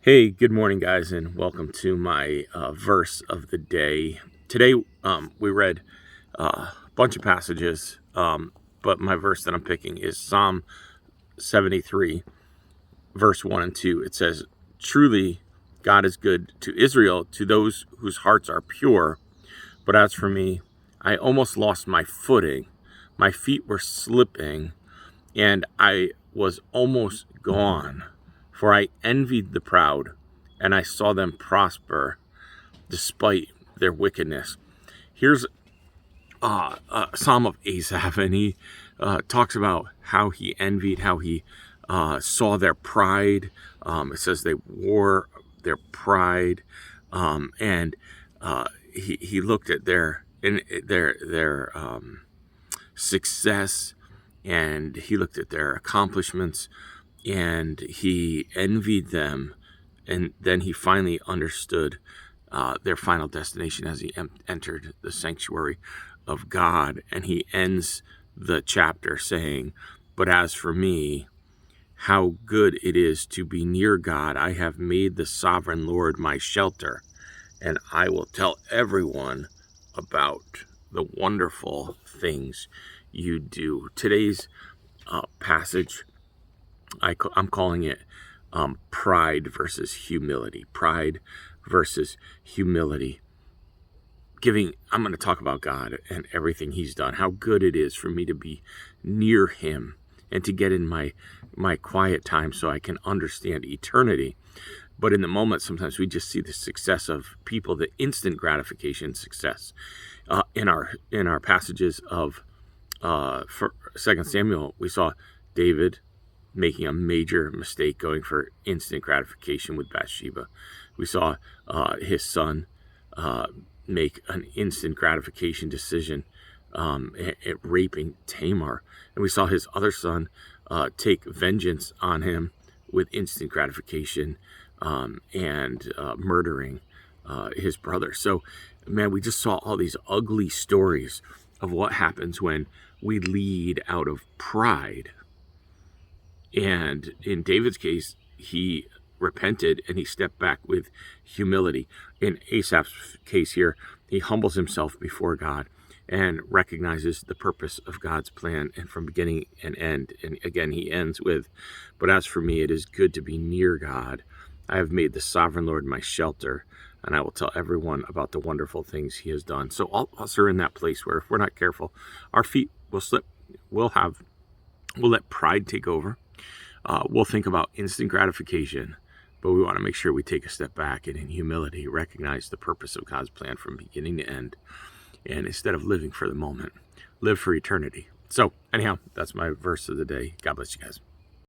Hey, good morning, guys, and welcome to my verse of the day. Today, we read a bunch of passages, but my verse that I'm picking is Psalm 73, verse 1 and 2. It says, "Truly, God is good to Israel, to those whose hearts are pure. But as for me, I almost lost my footing. My feet were slipping, and I was almost gone. For I envied the proud, and I saw them prosper despite their wickedness." Here's a psalm of Asaph, and he talks about how he envied, how he saw their pride. It says they wore their pride, and he looked at their success, and he looked at their accomplishments, and he envied them. And then he finally understood their final destination as he entered the sanctuary of God. And he ends the chapter saying, "But as for me, how good it is to be near God. I have made the sovereign Lord my shelter, and I will tell everyone about the wonderful things you do." Today's passage, I'm calling it pride versus humility. Pride versus humility. I'm going to talk about God and everything He's done, how good it is for me to be near Him and to get in my quiet time so I can understand eternity. But in the moment, sometimes we just see the success of people, the instant gratification success. In our passages of for 2 Samuel, we saw David making a major mistake going for instant gratification with Bathsheba. We saw his son make an instant gratification decision at raping Tamar. And we saw his other son take vengeance on him with instant gratification and murdering his brother. So, man, we just saw all these ugly stories of what happens when we lead out of pride. And in David's case, he repented and he stepped back with humility. In Asaph's case here, he humbles himself before God and recognizes the purpose of God's plan and from beginning and end. And again, he ends with, "But as for me, it is good to be near God. I have made the sovereign Lord my shelter, and I will tell everyone about the wonderful things he has done." So all of us are in that place where if we're not careful, our feet will slip. We'll let pride take over. We'll think about instant gratification, but we want to make sure we take a step back and in humility recognize the purpose of God's plan from beginning to end. And instead of living for the moment, live for eternity. So anyhow, that's my verse of the day. God bless you guys.